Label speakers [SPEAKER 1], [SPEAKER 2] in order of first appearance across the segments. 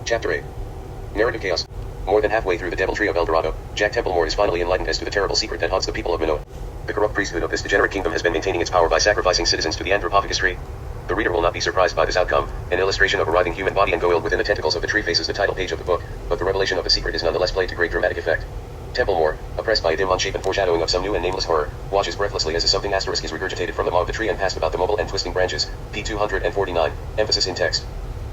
[SPEAKER 1] Chapter 8. Narrative Chaos. More than halfway through the deviltry of El Dorado, Jack Templemore is finally enlightened as to the terrible secret that haunts the people of Minoa. The corrupt priesthood of this degenerate kingdom has been maintaining its power by sacrificing citizens to the anthropophagous tree. The reader will not be surprised by this outcome. An illustration of a writhing human body engoiled within the tentacles of the tree faces the title page of the book, but the revelation of the secret is nonetheless played to great dramatic effect. Templemore, oppressed by a dim unshapen foreshadowing of some new and nameless horror, watches breathlessly as a something asterisk is regurgitated from the maw of the tree and passed about the mobile and twisting branches. P. 249. Emphasis in text.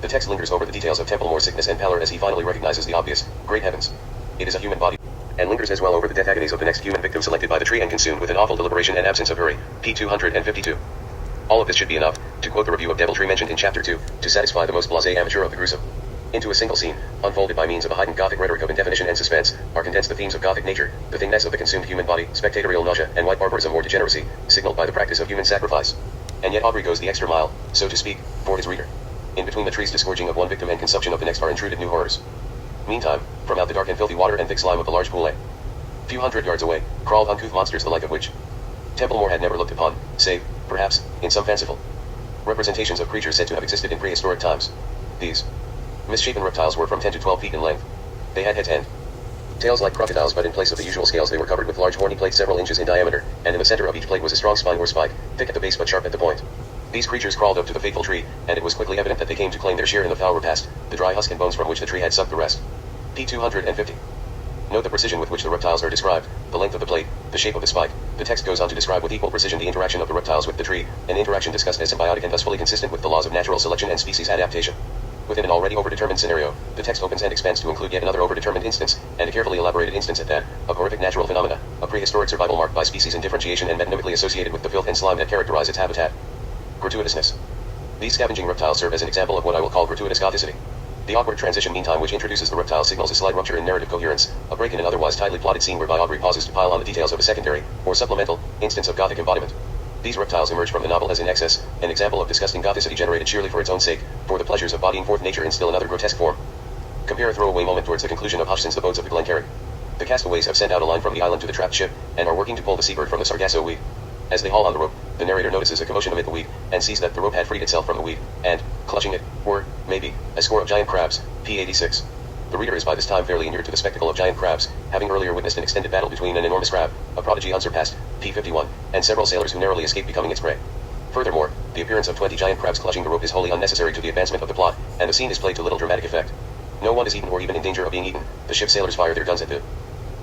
[SPEAKER 1] The text lingers over the details of Templemore's sickness and pallor as he finally recognizes the obvious. Great heavens. It is a human body. And lingers as well over the death agonies of the next human victim selected by the tree and consumed with an awful deliberation and absence of hurry. P. 252. All of this should be enough, to quote the review of Deviltry mentioned in Chapter 2, to satisfy the most blasé amateur of the gruesome. Into a single scene, unfolded by means of a heightened Gothic rhetoric of indefinition and suspense, are condensed the themes of Gothic nature, the thingness of the consumed human body, spectatorial nausea, and white barbarism or degeneracy, signaled by the practice of human sacrifice. And yet Aubrey goes the extra mile, so to speak, for his reader. In between the tree's disgorging of one victim and consumption of the next are intruded new horrors. Meantime, from out the dark and filthy water and thick slime of the large pool a few hundred yards away, crawled uncouth monsters the like of which Templemore had never looked upon, save, perhaps, in some fanciful representations of creatures said to have existed in prehistoric times. These misshapen reptiles were from 10 to 12 feet in length. They had heads and tails like crocodiles, but in place of the usual scales they were covered with large horny plates several inches in diameter, and in the center of each plate was a strong spine or spike, thick at the base but sharp at the point. These creatures crawled up to the fateful tree, and it was quickly evident that they came to claim their share in the foul repast, the dry husk and bones from which the tree had sucked the rest. P. 250. Note the precision with which the reptiles are described, the length of the plate, the shape of the spike. The text goes on to describe with equal precision the interaction of the reptiles with the tree, an interaction discussed as symbiotic and thus fully consistent with the laws of natural selection and species adaptation. Within an already overdetermined scenario, the text opens and expands to include yet another overdetermined instance, and a carefully elaborated instance at that, of horrific natural phenomena, a prehistoric survival marked by species indifferentiation and metonymically associated with the filth and slime that characterize its habitat. Gratuitousness. These scavenging reptiles serve as an example of what I will call gratuitous gothicity. The awkward transition meantime which introduces the reptile signals a slight rupture in narrative coherence, a break in an otherwise tightly plotted scene whereby Aubrey pauses to pile on the details of a secondary, or supplemental, instance of Gothic embodiment. These reptiles emerge from the novel as in excess, an example of disgusting gothicity generated sheerly for its own sake, for the pleasures of bodying forth nature in still another grotesque form. Compare a throwaway moment towards the conclusion of Hodgson's The Boats of the Glencarrig. The castaways have sent out a line from the island to the trapped ship, and are working to pull the seabird from the sargasso weed. As they haul on the rope, the narrator notices a commotion amid the weed, and sees that the rope had freed itself from the weed, and, clutching it, were, maybe, a score of giant crabs, p. 86. The reader is by this time fairly inured to the spectacle of giant crabs, having earlier witnessed an extended battle between an enormous crab, a prodigy unsurpassed, p. 51, and several sailors who narrowly escaped becoming its prey. Furthermore, the appearance of 20 giant crabs clutching the rope is wholly unnecessary to the advancement of the plot, and the scene is played to little dramatic effect. No one is eaten or even in danger of being eaten. The ship's sailors fire their guns at the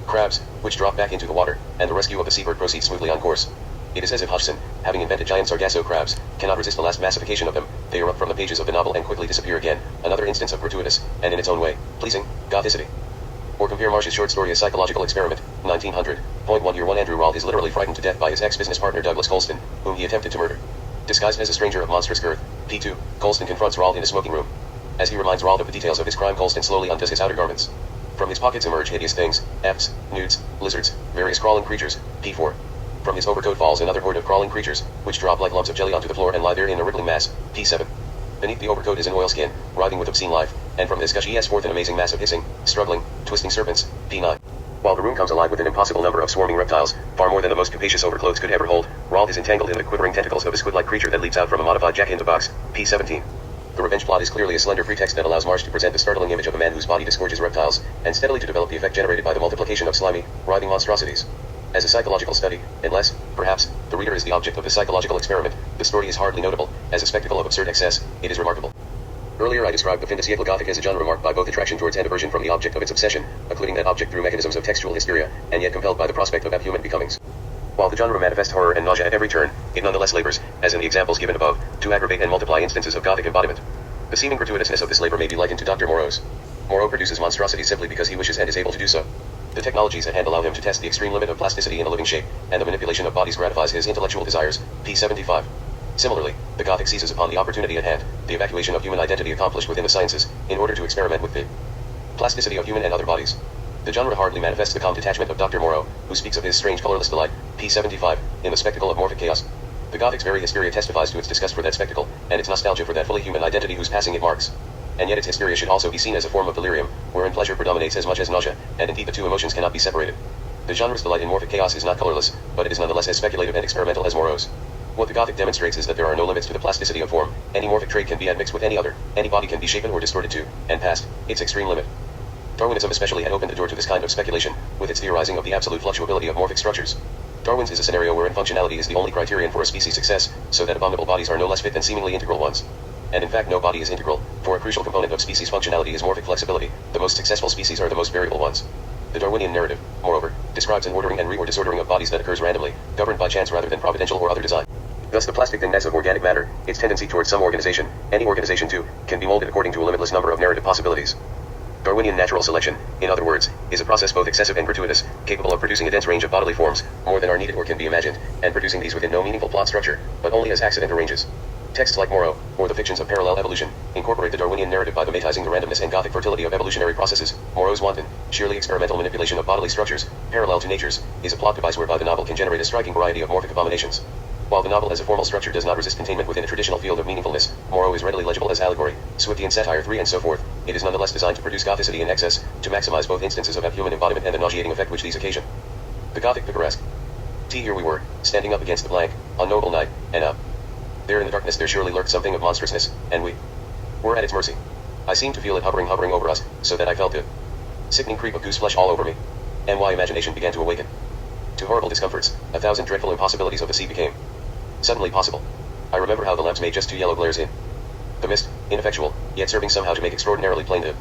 [SPEAKER 1] crabs, which drop back into the water, and the rescue of the seabird proceeds smoothly on course. It is as if Hodgson, having invented giant sargasso crabs, cannot resist the last massification of them. They erupt from the pages of the novel and quickly disappear again, another instance of gratuitous, and in its own way, pleasing, gothicity. Or compare Marsh's short story A Psychological Experiment, 1900.1 Year 1 Andrew Rald is literally frightened to death by his ex-business partner Douglas Colston, whom he attempted to murder. Disguised as a stranger of monstrous girth, P2, Colston confronts Rald in a smoking room. As he reminds Rald of the details of his crime, Colston slowly undoes his outer garments. From his pockets emerge hideous things, F's, nudes, lizards, various crawling creatures, P4. From his overcoat falls another horde of crawling creatures, which drop like lumps of jelly onto the floor and lie there in a rippling mass, P7. Beneath the overcoat is an oilskin, writhing with obscene life, and from this gush he has forth an amazing mass of hissing, struggling, twisting serpents, P9. While the room comes alive with an impossible number of swarming reptiles, far more than the most capacious overclothes could ever hold, Rald is entangled in the quivering tentacles of a squid-like creature that leaps out from a modified jack-in-the-box, P17. The revenge plot is clearly a slender pretext that allows Marsh to present the startling image of a man whose body disgorges reptiles, and steadily to develop the effect generated by the multiplication of slimy, writhing monstrosities. As a psychological study, unless, perhaps, the reader is the object of the psychological experiment, the story is hardly notable. As a spectacle of absurd excess, it is remarkable. Earlier I described the fin de siècle Gothic as a genre marked by both attraction towards and aversion from the object of its obsession, occluding that object through mechanisms of textual hysteria, and yet compelled by the prospect of abhuman becomings. While the genre manifests horror and nausea at every turn, it nonetheless labors, as in the examples given above, to aggravate and multiply instances of Gothic embodiment. The seeming gratuitousness of this labor may be likened to Dr. Moreau's. Moreau produces monstrosities simply because he wishes and is able to do so. The technologies at hand allow him to test the extreme limit of plasticity in a living shape, and the manipulation of bodies gratifies his intellectual desires, P75. Similarly, the Gothic seizes upon the opportunity at hand, the evacuation of human identity accomplished within the sciences, in order to experiment with the plasticity of human and other bodies. The genre hardly manifests the calm detachment of Dr. Moreau, who speaks of his strange colorless delight, P75, in the spectacle of morphic chaos. The Gothic's very hysteria testifies to its disgust for that spectacle, and its nostalgia for that fully human identity whose passing it marks. And yet its hysteria should also be seen as a form of delirium, wherein pleasure predominates as much as nausea, and indeed the two emotions cannot be separated. The genre's delight in morphic chaos is not colorless, but it is nonetheless as speculative and experimental as Moreau's. What the Gothic demonstrates is that there are no limits to the plasticity of form. Any morphic trait can be admixed with any other. Any body can be shapen or distorted to, and past, its extreme limit. Darwinism especially had opened the door to this kind of speculation, with its theorizing of the absolute fluctuability of morphic structures. Darwin's is a scenario wherein functionality is the only criterion for a species' success, so that abominable bodies are no less fit than seemingly integral ones. And in fact no body is integral, for a crucial component of species functionality is morphic flexibility. The most successful species are the most variable ones. The Darwinian narrative, moreover, describes an ordering and or disordering of bodies that occurs randomly, governed by chance rather than providential or other design. Thus the plastic thingness of organic matter, its tendency towards some organization, any organization too, can be molded according to a limitless number of narrative possibilities. Darwinian natural selection, in other words, is a process both excessive and gratuitous, capable of producing a dense range of bodily forms, more than are needed or can be imagined, and producing these within no meaningful plot structure, but only as accident arranges. Texts like Moreau, or the fictions of parallel evolution, incorporate the Darwinian narrative by bematizing the randomness and Gothic fertility of evolutionary processes. Moreau's wanton, sheerly experimental manipulation of bodily structures, parallel to nature's, is a plot device whereby the novel can generate a striking variety of morphic abominations. While the novel as a formal structure does not resist containment within a traditional field of meaningfulness, Moreau is readily legible as allegory, Swiftian satire 3 and so forth, it is nonetheless designed to produce Gothicity in excess, to maximize both instances of human embodiment and the nauseating effect which these occasion. The Gothic picaresque. Here we were, standing up against the blank, unknowable night, and there in the darkness there surely lurked something of monstrousness, and we were at its mercy. I seemed to feel it hovering over us, so that I felt the sickening creep of goose flesh all over me. And my imagination began to awaken. To horrible discomforts, a thousand dreadful impossibilities of the sea became suddenly possible. I remember how the lamps made just two yellow glares in the mist, ineffectual, yet serving somehow to make extraordinarily plain the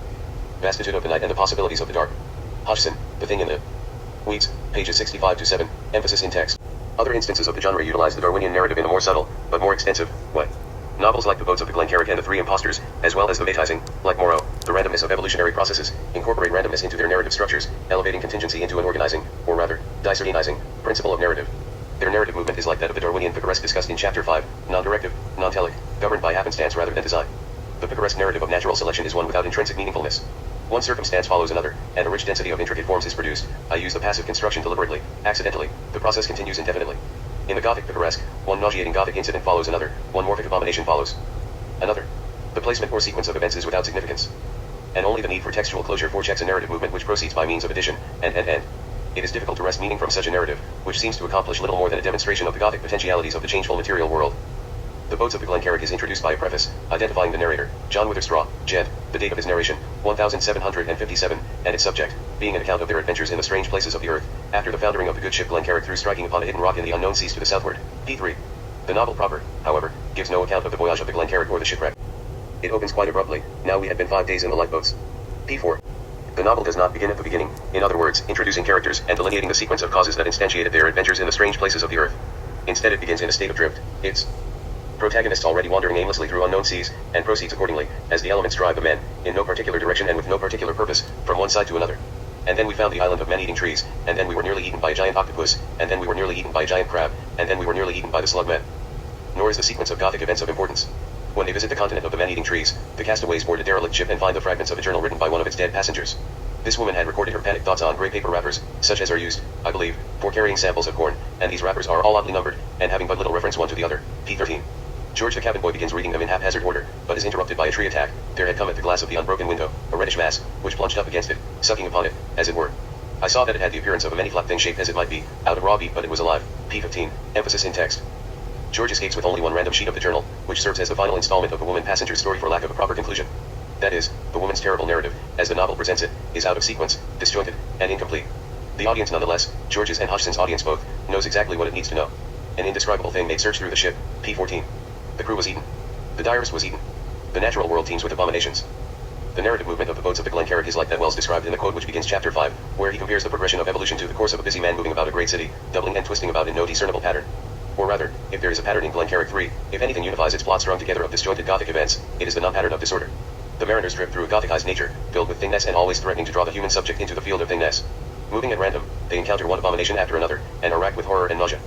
[SPEAKER 1] vastitude of the night and the possibilities of the dark. Hodgson, The Thing in the Weeds, pages 65 to 7, emphasis in text. Other instances of the genre utilize the Darwinian narrative in a more subtle, but more extensive, way. Novels like The Boats of the Glencarrick and The Three Impostors, as well as the bematizing, like Moreau, the randomness of evolutionary processes, incorporate randomness into their narrative structures, elevating contingency into an organizing, or rather, discernizing, principle of narrative. Their narrative movement is like that of the Darwinian picaresque discussed in Chapter 5, non-directive, non-telic, governed by happenstance rather than design. The picaresque narrative of natural selection is one without intrinsic meaningfulness. One circumstance follows another, and a rich density of intricate forms is produced. I use the passive construction deliberately, accidentally, the process continues indefinitely. In the Gothic picaresque, one nauseating Gothic incident follows another, one morphic abomination follows another. The placement or sequence of events is without significance. And only the need for textual closure forechecks a narrative movement which proceeds by means of addition, and. It is difficult to wrest meaning from such a narrative, which seems to accomplish little more than a demonstration of the Gothic potentialities of the changeful material world. The Boats of the Glencarrick is introduced by a preface, identifying the narrator, John Witherstraw, Gent, the date of his narration, 1757, and its subject, being an account of their adventures in the strange places of the earth, after the foundering of the good ship Glencarrick through striking upon a hidden rock in the unknown seas to the southward. p3. The novel proper, however, gives no account of the voyage of the Glencarrick or the shipwreck. It opens quite abruptly. Now we had been 5 days in the lifeboats. p4. The novel does not begin at the beginning, in other words, introducing characters and delineating the sequence of causes that instantiated their adventures in the strange places of the earth. Instead it begins in a state of drift, its protagonists already wandering aimlessly through unknown seas, and proceeds accordingly, as the elements drive the men, in no particular direction and with no particular purpose, from one side to another. And then we found the island of man-eating trees, and then we were nearly eaten by a giant octopus, and then we were nearly eaten by a giant crab, and then we were nearly eaten by the slug men. Nor is the sequence of Gothic events of importance. When they visit the continent of the man-eating trees, the castaways board a derelict ship and find the fragments of a journal written by one of its dead passengers. This woman had recorded her panic thoughts on gray paper wrappers, such as are used, I believe, for carrying samples of corn, and these wrappers are all oddly numbered, and having but little reference one to the other. p13. George the cabin boy begins reading them in haphazard order, but is interrupted by a tree attack. There had come at the glass of the unbroken window, a reddish mass, which plunged up against it, sucking upon it, as it were. I saw that it had the appearance of a many-flapped thing shaped as it might be, out of raw beef, but it was alive. p15. Emphasis in text. George escapes with only one random sheet of the journal, which serves as the final installment of the woman passenger's story for lack of a proper conclusion. That is, the woman's terrible narrative, as the novel presents it, is out of sequence, disjointed, and incomplete. The audience nonetheless, George's and Hodgson's audience both, knows exactly what it needs to know. An indescribable thing made search through the ship. p14. The crew was eaten. The diarist was eaten. The natural world teems with abominations. The narrative movement of the Boats of the Glencarrick is like that Wells described in the quote which begins chapter 5, where he compares the progression of evolution to the course of a busy man moving about a great city, doubling and twisting about in no discernible pattern. Or rather, if there is a pattern in Glencarrick 3, if anything unifies its plot strung together of disjointed Gothic events, it is the non-pattern of disorder. The mariners drift through a Gothicized nature, filled with thingness and always threatening to draw the human subject into the field of thingness. Moving at random, they encounter one abomination after another, and are racked with horror and nausea.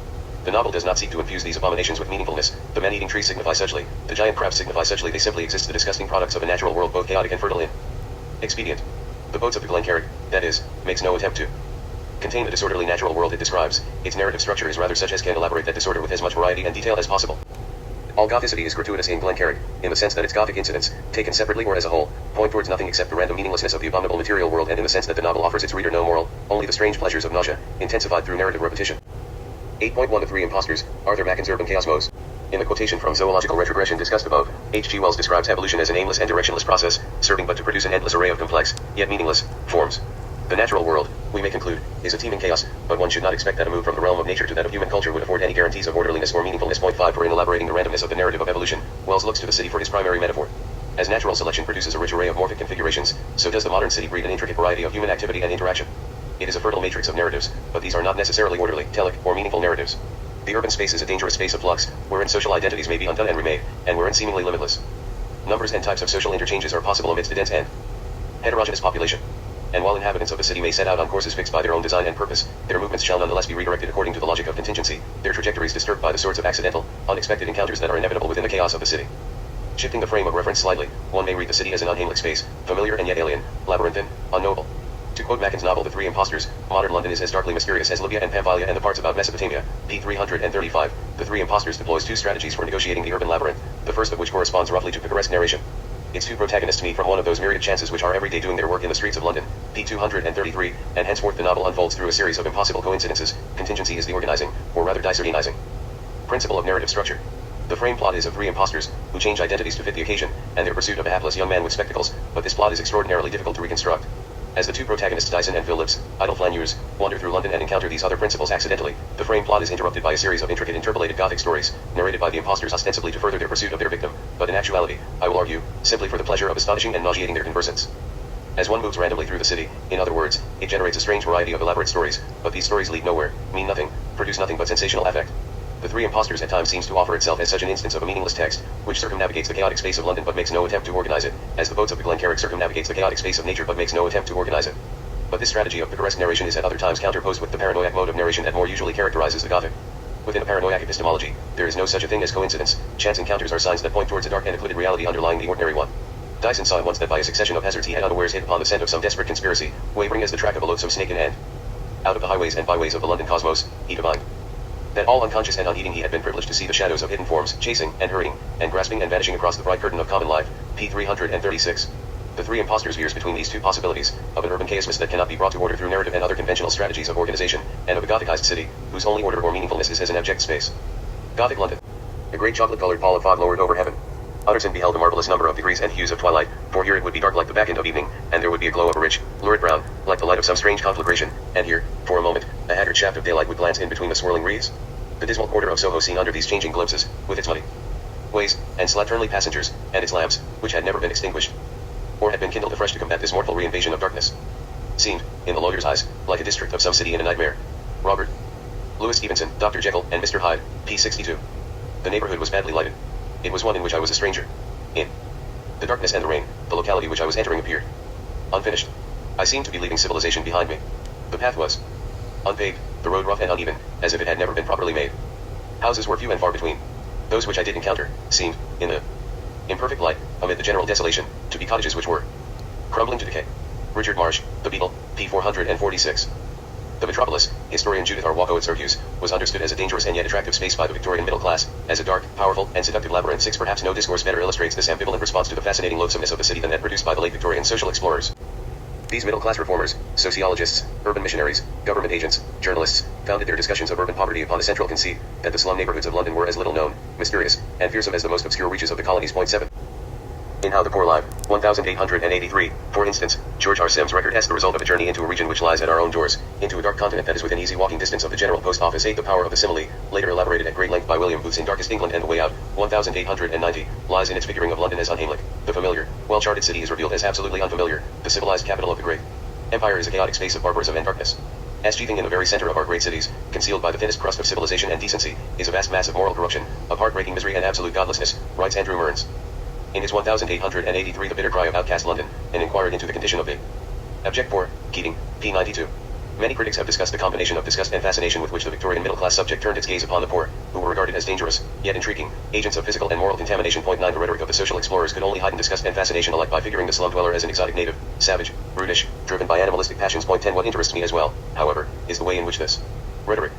[SPEAKER 1] The novel does not seek to infuse these abominations with meaningfulness. The man-eating trees signify suchly, the giant crabs signify suchly, they simply exist, the disgusting products of a natural world both chaotic and fertile in expedient. The Boats of the Glencarrick, that is, makes no attempt to contain the disorderly natural world it describes. Its narrative structure is rather such as can elaborate that disorder with as much variety and detail as possible. All Gothicity is gratuitous in Glencarrick, in the sense that its Gothic incidents, taken separately or as a whole, point towards nothing except the random meaninglessness of the abominable material world, and in the sense that the novel offers its reader no moral, only the strange pleasures of nausea, intensified through narrative repetition. 8.1 The Three Impostors, Arthur Macken's Urban Chaosmos. In the quotation from Zoological Retrogression discussed above, H.G. Wells describes evolution as an aimless and directionless process, serving but to produce an endless array of complex, yet meaningless, forms. The natural world, we may conclude, is a teeming chaos, but one should not expect that a move from the realm of nature to that of human culture would afford any guarantees of orderliness or meaningfulness. Point 5. For in elaborating the randomness of the narrative of evolution, Wells looks to the city for his primary metaphor. As natural selection produces a rich array of morphic configurations, so does the modern city breed an intricate variety of human activity and interaction. It is a fertile matrix of narratives, but these are not necessarily orderly, telic, or meaningful narratives. The urban space is a dangerous space of flux, wherein social identities may be undone and remade, and wherein seemingly limitless numbers and types of social interchanges are possible amidst a dense and heterogeneous population. And while inhabitants of the city may set out on courses fixed by their own design and purpose, their movements shall nonetheless be redirected according to the logic of contingency, their trajectories disturbed by the sorts of accidental, unexpected encounters that are inevitable within the chaos of the city. Shifting the frame of reference slightly, one may read the city as an unhamely space, familiar and yet alien, labyrinthine, unknowable. To quote Macken's novel The Three Impostors, modern London is as darkly mysterious as Libya and Pamphylia and the parts about Mesopotamia. p. 335. The Three Impostors deploys two strategies for negotiating the urban labyrinth, the first of which corresponds roughly to picaresque narration. Its two protagonists meet from one of those myriad chances which are every day doing their work in the streets of London, p. 233, and henceforth the novel unfolds through a series of impossible coincidences. Contingency is the organizing, or rather disordinizing, principle of narrative structure. The frame plot is of three impostors, who change identities to fit the occasion, and their pursuit of a hapless young man with spectacles, but this plot is extraordinarily difficult to reconstruct. As the two protagonists Dyson and Phillips, idle flaneurs, wander through London and encounter these other principles accidentally, the frame plot is interrupted by a series of intricate interpolated Gothic stories, narrated by the impostors ostensibly to further their pursuit of their victim, but in actuality, I will argue, simply for the pleasure of astonishing and nauseating their conversants. As one moves randomly through the city, in other words, it generates a strange variety of elaborate stories, but these stories lead nowhere, mean nothing, produce nothing but sensational affect. The Three Impostors at times seems to offer itself as such an instance of a meaningless text, which circumnavigates the chaotic space of London but makes no attempt to organize it, as the boats of the Glencarrick circumnavigates the chaotic space of nature but makes no attempt to organize it. But this strategy of picaresque narration is at other times counterposed with the paranoiac mode of narration that more usually characterizes the Gothic. Within a paranoiac epistemology, there is no such a thing as coincidence. Chance encounters are signs that point towards a dark and occluded reality underlying the ordinary one. Dyson saw at once that by a succession of hazards he had unawares hit upon the scent of some desperate conspiracy, wavering as the track of a loathsome snake in hand. Out of the highways and byways of the London cosmos, he divined that all unconscious and unheeding he had been privileged to see the shadows of hidden forms, chasing, and hurrying, and grasping and vanishing across the bright curtain of common life, p. 336. The Three Impostors veers between these two possibilities, of an urban chaos that cannot be brought to order through narrative and other conventional strategies of organization, and of a Gothicized city, whose only order or meaningfulness is as an abject space. Gothic London. A great chocolate-colored pall of fog lowered over heaven. Utterson beheld a marvelous number of degrees and hues of twilight, for here it would be dark like the back end of evening, and there would be a glow of a rich, lurid brown, like the light of some strange conflagration, and here, for a moment, a haggard shaft of daylight would glance in between the swirling wreaths. The dismal quarter of Soho seen under these changing glimpses, with its muddy ways, and slatternly passengers, and its lamps, which had never been extinguished, or had been kindled afresh to combat this mournful reinvasion of darkness, seemed, in the lawyer's eyes, like a district of some city in a nightmare. Robert Louis Stevenson, Dr. Jekyll, and Mr. Hyde, p. 62. The neighborhood was badly lighted. It was one in which I was a stranger. In the darkness and the rain, the locality which I was entering appeared unfinished. I seemed to be leaving civilization behind me. The path was unpaved, the road rough and uneven, as if it had never been properly made. Houses were few and far between. Those which I did encounter, seemed, in the imperfect light, amid the general desolation, to be cottages which were crumbling to decay. Richard Marsh, The Beetle, p. 446. The metropolis, historian Judith R. Walcowitz argues, was understood as a dangerous and yet attractive space by the Victorian middle class, as a dark, powerful, and seductive labyrinth. 6. Perhaps no discourse better illustrates this ambivalent response to the fascinating loathsomeness of the city than that produced by the late Victorian social explorers. These middle-class reformers, sociologists, urban missionaries, government agents, journalists, founded their discussions of urban poverty upon the central conceit that the slum neighborhoods of London were as little known, mysterious, and fearsome as the most obscure reaches of the colonies. Point 7. In How the Poor Live, 1883, for instance, George R. Sims record as the result of a journey into a region which lies at our own doors, into a dark continent that is within easy walking distance of the General Post Office. 8. The power of the simile, later elaborated at great length by William Booth in Darkest England and the Way Out, 1890, lies in its figuring of London as unhamely. The familiar, well-charted city is revealed as absolutely unfamiliar, the civilized capital of the great empire is a chaotic space of barbarism and darkness. As sheathing in the very center of our great cities, concealed by the thinnest crust of civilization and decency, is a vast mass of moral corruption, of heartbreaking misery and absolute godlessness, writes Andrew Mearns in his 1883 The Bitter Cry of Outcast London, and inquired into the condition of the abject poor, Keating, p. 92. Many critics have discussed the combination of disgust and fascination with which the Victorian middle-class subject turned its gaze upon the poor, who were regarded as dangerous, yet intriguing, agents of physical and moral contamination. Point 9. The rhetoric of the social explorers could only heighten disgust and fascination alike by figuring the slum dweller as an exotic native, savage, brutish, driven by animalistic passions. Point 10. What interests me as well, however, is the way in which this rhetoric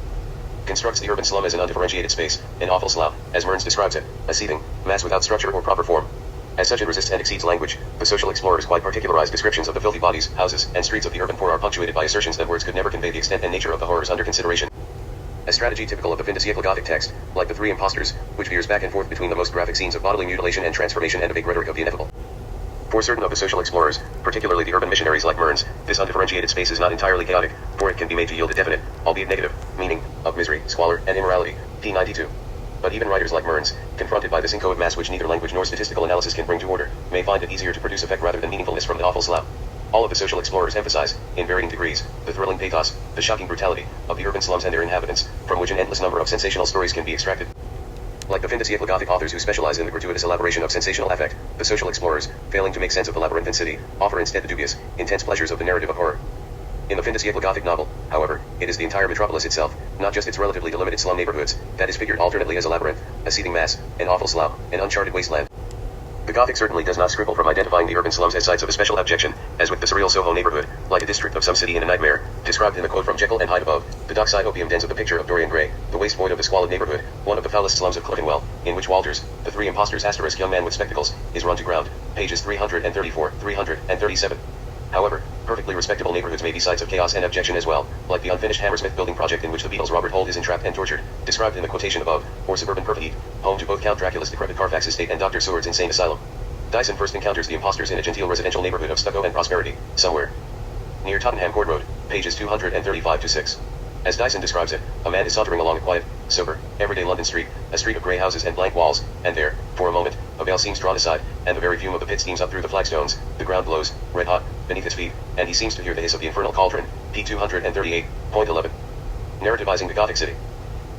[SPEAKER 1] constructs the urban slum as an undifferentiated space, an awful slough, as Mearns describes it, a seething mass without structure or proper form. As such it resists and exceeds language. The social explorers' quite particularized descriptions of the filthy bodies, houses, and streets of the urban poor are punctuated by assertions that words could never convey the extent and nature of the horrors under consideration. A strategy typical of the fin de siècle Gothic text, like the three imposters, which veers back and forth between the most graphic scenes of bodily mutilation and transformation and a vague rhetoric of the ineffable. For certain of the social explorers, particularly the urban missionaries like Mearns, this undifferentiated space is not entirely chaotic, for it can be made to yield a definite, albeit negative, meaning, of misery, squalor, and immorality. P. 92. But even writers like Mearns, confronted by this inchoate mass which neither language nor statistical analysis can bring to order, may find it easier to produce effect rather than meaningfulness from the awful slough. All of the social explorers emphasize, in varying degrees, the thrilling pathos, the shocking brutality, of the urban slums and their inhabitants, from which an endless number of sensational stories can be extracted. Like the fin de siècle Gothic authors who specialize in the gratuitous elaboration of sensational affect, the social explorers, failing to make sense of the labyrinthine city, offer instead the dubious, intense pleasures of the narrative of horror. In the fin de siècle Gothic novel, however, it is the entire metropolis itself, not just its relatively delimited slum neighborhoods, that is figured alternately as a labyrinth, a seething mass, an awful slough, an uncharted wasteland. The Gothic certainly does not scruple from identifying the urban slums as sites of a special abjection, as with the surreal Soho neighborhood, like a district of some city in a nightmare, described in the quote from Jekyll and Hyde above, the dockside opium dens of the picture of Dorian Gray, the waste void of the squalid neighborhood, one of the foulest slums of Clerkenwell, in which Walters, the three imposters * young man with spectacles, is run to ground, pages 334, 337. However, perfectly respectable neighborhoods may be sites of chaos and abjection as well, like the unfinished Hammersmith building project in which the Beatles' Robert Holt is entrapped and tortured, described in the quotation above, or suburban Perthheath, home to both Count Dracula's decrepit Carfax estate and Dr. Seward's insane asylum. Dyson first encounters the imposters in a genteel residential neighborhood of stucco and prosperity, somewhere near Tottenham Court Road, pages 235-6. As Dyson describes it, a man is sauntering along a quiet, sober, everyday London street, a street of grey houses and blank walls, and there, for a moment, a veil seems drawn aside, and the very fume of the pit steams up through the flagstones, the ground glows, red hot, beneath his feet, and he seems to hear the hiss of the infernal cauldron, p. 238.11. Narrativizing the Gothic city.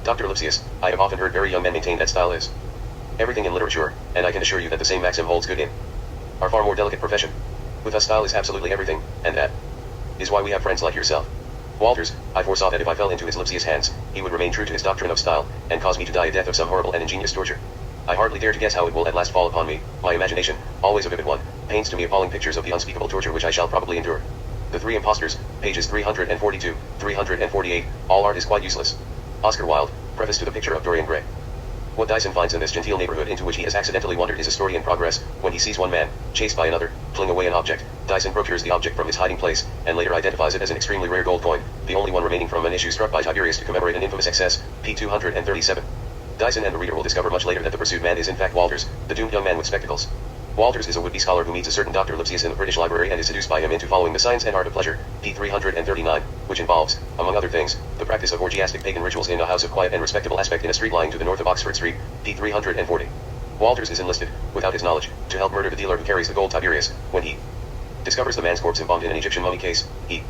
[SPEAKER 1] Dr. Lipsius, I have often heard very young men maintain that style is everything in literature, and I can assure you that the same maxim holds good in our far more delicate profession. With us style is absolutely everything, and that is why we have friends like yourself. Walters, I foresaw that if I fell into his Lipsius hands, he would remain true to his doctrine of style, and cause me to die a death of some horrible and ingenious torture. I hardly dare to guess how it will at last fall upon me. My imagination, always a vivid one, paints to me appalling pictures of the unspeakable torture which I shall probably endure. The Three Impostors, pages 342, 348, all art is quite useless. Oscar Wilde, preface to the picture of Dorian Gray. What Dyson finds in this genteel neighborhood into which he has accidentally wandered is a story in progress. When he sees one man, chased by another, fling away an object, Dyson procures the object from his hiding place, and later identifies it as an extremely rare gold coin, the only one remaining from an issue struck by Tiberius to commemorate an infamous excess, p. 237. Dyson and the reader will discover much later that the pursued man is in fact Walters, the doomed young man with spectacles. Walters is a would-be scholar who meets a certain Dr. Lipsius in the British Library and is seduced by him into following the science and art of pleasure, p. 339, which involves, among other things, the practice of orgiastic pagan rituals in a house of quiet and respectable aspect in a street lying to the north of Oxford Street, p. 340. Walters is enlisted, without his knowledge, to help murder the dealer who carries the gold Tiberius. When he discovers the man's corpse embalmed in an Egyptian mummy case, he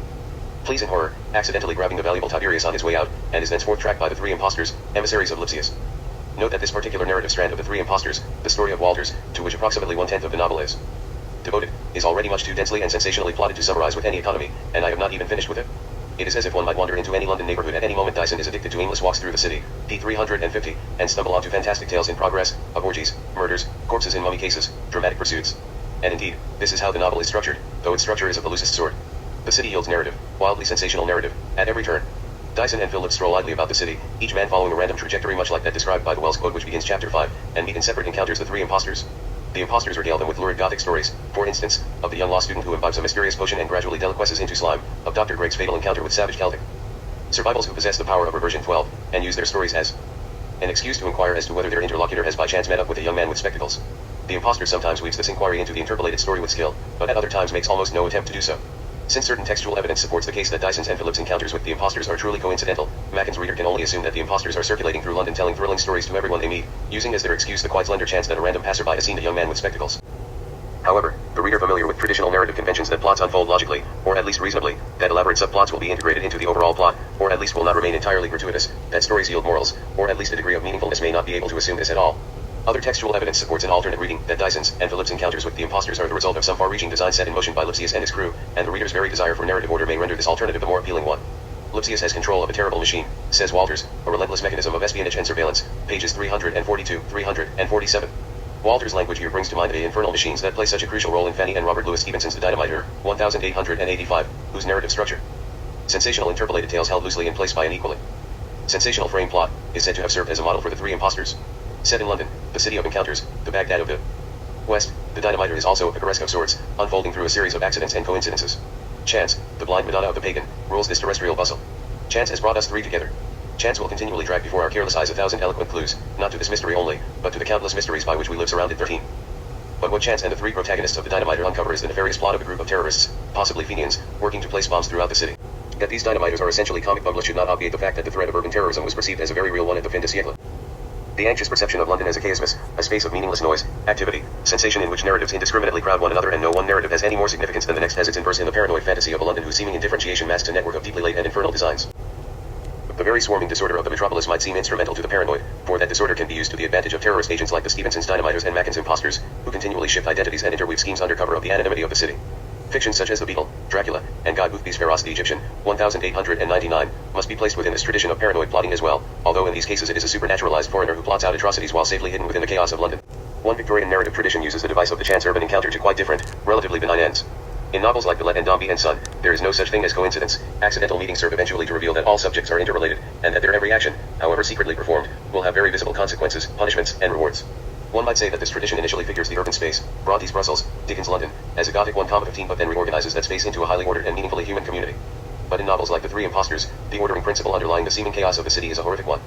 [SPEAKER 1] flees in horror, accidentally grabbing the valuable Tiberius on his way out, and is thenceforth tracked by the three impostors, emissaries of Lipsius. Note that this particular narrative strand of the Three Impostors, the story of Walters, to which approximately 1/10 of the novel is devoted, is already much too densely and sensationally plotted to summarize with any economy, and I have not even finished with it. It is as if one might wander into any London neighborhood at any moment. Dyson is addicted to aimless walks through the city, p. 350, and stumble onto fantastic tales in progress, of orgies, murders, corpses in mummy cases, dramatic pursuits. And indeed, this is how the novel is structured, though its structure is of the loosest sort. The city yields narrative, wildly sensational narrative, at every turn. Dyson and Phillips stroll idly about the city, each man following a random trajectory much like that described by the Wells Code which begins chapter 5, and meet in separate encounters the three impostors. The impostors regale them with lurid Gothic stories, for instance, of the young law student who imbibes a mysterious potion and gradually deliquesces into slime, of Dr. Greg's fatal encounter with savage Celtic survivals who possess the power of reversion 12, and use their stories as an excuse to inquire as to whether their interlocutor has by chance met up with a young man with spectacles. The impostor sometimes weaves this inquiry into the interpolated story with skill, but at other times makes almost no attempt to do so. Since certain textual evidence supports the case that Dyson's and Phillips' encounters with the impostors are truly coincidental, Macken's reader can only assume that the impostors are circulating through London telling thrilling stories to everyone they meet, using as their excuse the quite slender chance that a random passerby has seen a young man with spectacles. However, the reader familiar with traditional narrative conventions that plots unfold logically, or at least reasonably, that elaborate subplots will be integrated into the overall plot, or at least will not remain entirely gratuitous, that stories yield morals, or at least a degree of meaningfulness may not be able to assume this at all. Other textual evidence supports an alternate reading, that Dyson's and Phillips' encounters with the impostors are the result of some far-reaching design set in motion by Lipsius and his crew, and the reader's very desire for narrative order may render this alternative the more appealing one. Lipsius has control of a terrible machine, says Walters, a relentless mechanism of espionage and surveillance, pages 342, 347. Walters' language here brings to mind the infernal machines that play such a crucial role in Fanny and Robert Louis Stevenson's The Dynamiter, 1885, whose narrative structure, sensational interpolated tales held loosely in place by an equally sensational frame plot, is said to have served as a model for the three impostors. Set in London, the city of encounters, the Baghdad of the West, The Dynamiter is also a picaresque of sorts, unfolding through a series of accidents and coincidences. Chance, the blind Madonna of the pagan, rules this terrestrial bustle. Chance has brought us three together. Chance will continually drag before our careless eyes 1,000 eloquent clues, not to this mystery only, but to the countless mysteries by which we live surrounded. 13. But what Chance and the three protagonists of the Dynamiter uncover is the nefarious plot of a group of terrorists, possibly Fenians, working to place bombs throughout the city. That these dynamiters are essentially comic bubbles should not obviate the fact that the threat of urban terrorism was perceived as a very real one at the fin de siècle. The anxious perception of London as a chaos, a space of meaningless noise, activity, sensation in which narratives indiscriminately crowd one another and no one narrative has any more significance than the next has its inverse in the paranoid fantasy of a London whose seeming indifferentiation masks a network of deeply laid and infernal designs. The very swarming disorder of the metropolis might seem instrumental to the paranoid, for that disorder can be used to the advantage of terrorist agents like the Stevensons dynamiters and Macken's imposters, who continually shift identities and interweave schemes under cover of the anonymity of the city. Fictions such as The Beetle, Dracula, and Guy Boothby's Feroz the Egyptian, 1899, must be placed within this tradition of paranoid plotting as well, although in these cases it is a supernaturalized foreigner who plots out atrocities while safely hidden within the chaos of London. One Victorian narrative tradition uses the device of the chance urban encounter to quite different, relatively benign ends. In novels like Villette and Dombey and Son, there is no such thing as coincidence. Accidental meetings serve eventually to reveal that all subjects are interrelated, and that their every action, however secretly performed, will have very visible consequences, punishments, and rewards. One might say that this tradition initially figures the urban space, Bronte's Brussels, Dickens' London, as a Gothic 1,15 but then reorganizes that space into a highly ordered and meaningfully human community. But in novels like The Three Impostors, the ordering principle underlying the seeming chaos of the city is a horrific one.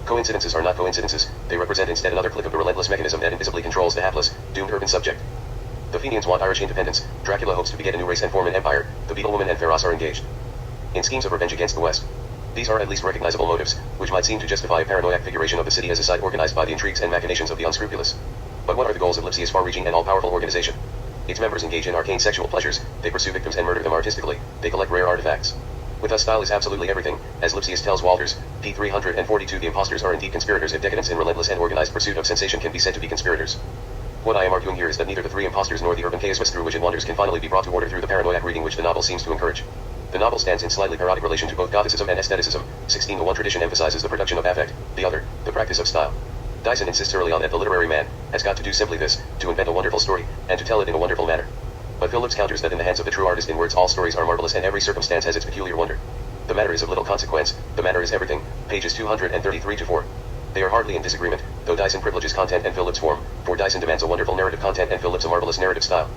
[SPEAKER 1] Coincidences are not coincidences, they represent instead another click of the relentless mechanism that invisibly controls the hapless, doomed urban subject. The Fenians want Irish independence, Dracula hopes to beget a new race and form an empire, the Beetle Woman and Feroz are engaged in schemes of revenge against the West. These are at least recognizable motives, which might seem to justify a paranoid figuration of the city as a site organized by the intrigues and machinations of the unscrupulous. But what are the goals of Lipsia's far-reaching and all-powerful organization? Its members engage in arcane sexual pleasures, they pursue victims and murder them artistically, they collect rare artifacts. With us style is absolutely everything, as Lipsius tells Walters, p. 342 the impostors are indeed conspirators if decadence in relentless and organized pursuit of sensation can be said to be conspirators. What I am arguing here is that neither the three impostors nor the urban chaos through which it wanders can finally be brought to order through the paranoid reading which the novel seems to encourage. The novel stands in slightly parodic relation to both Gothicism and aestheticism. 16. The one tradition emphasizes the production of affect, the other, the practice of style. Dyson insists early on that the literary man has got to do simply this, to invent a wonderful story, and to tell it in a wonderful manner. But Phillips counters that in the hands of the true artist in words all stories are marvelous and every circumstance has its peculiar wonder. The matter is of little consequence, the matter is everything, pages 233-4. They are hardly in disagreement, though Dyson privileges content and Phillips form, for Dyson demands a wonderful narrative content and Phillips a marvelous narrative style.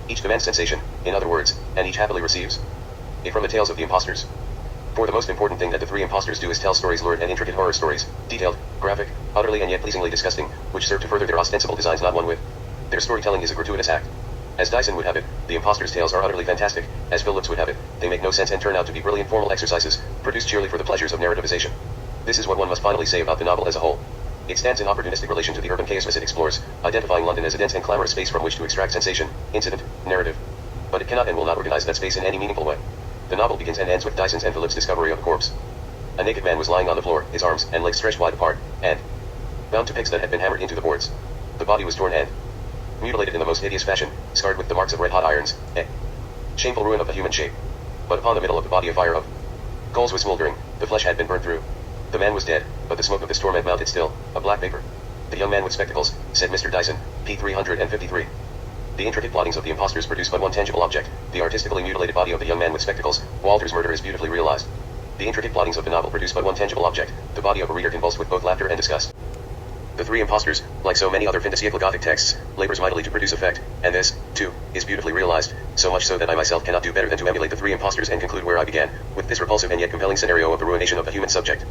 [SPEAKER 1] Each demands sensation, in other words, and each happily receives it from the tales of the impostors. For the most important thing that the three impostors do is tell stories, lurid and intricate horror stories, detailed, graphic, utterly and yet pleasingly disgusting, which serve to further their ostensible designs not one whit. Their storytelling is a gratuitous act. As Dyson would have it, the impostors' tales are utterly fantastic, as Phillips would have it, they make no sense and turn out to be brilliant formal exercises, produced sheerly for the pleasures of narrativization. This is what one must finally say about the novel as a whole. It stands in opportunistic relation to the urban chaos it explores, identifying London as a dense and clamorous space from which to extract sensation, incident, narrative. But it cannot and will not organize that space in any meaningful way. The novel begins and ends with Dyson's and Phillips' discovery of a corpse. A naked man was lying on the floor, his arms and legs stretched wide apart, and bound to pegs that had been hammered into the boards. The body was torn and mutilated in the most hideous fashion, scarred with the marks of red-hot irons, a shameful ruin of the human shape. But upon the middle of the body a fire of coals was smoldering, the flesh had been burned through. The man was dead, but the smoke of this torment mounted still, a black vapor. The young man with spectacles, said Mr. Dyson, p. 353. The intricate plottings of the impostors produce but one tangible object, the artistically mutilated body of the young man with spectacles. Walter's murder is beautifully realized. The intricate plottings of the novel produce but one tangible object, the body of a reader convulsed with both laughter and disgust. The Three Impostors, like so many other fin de siècle Gothic texts, labors mightily to produce effect, and this, too, is beautifully realized, so much so that I myself cannot do better than to emulate the Three Impostors and conclude where I began, with this repulsive and yet compelling scenario of the ruination of the human subject.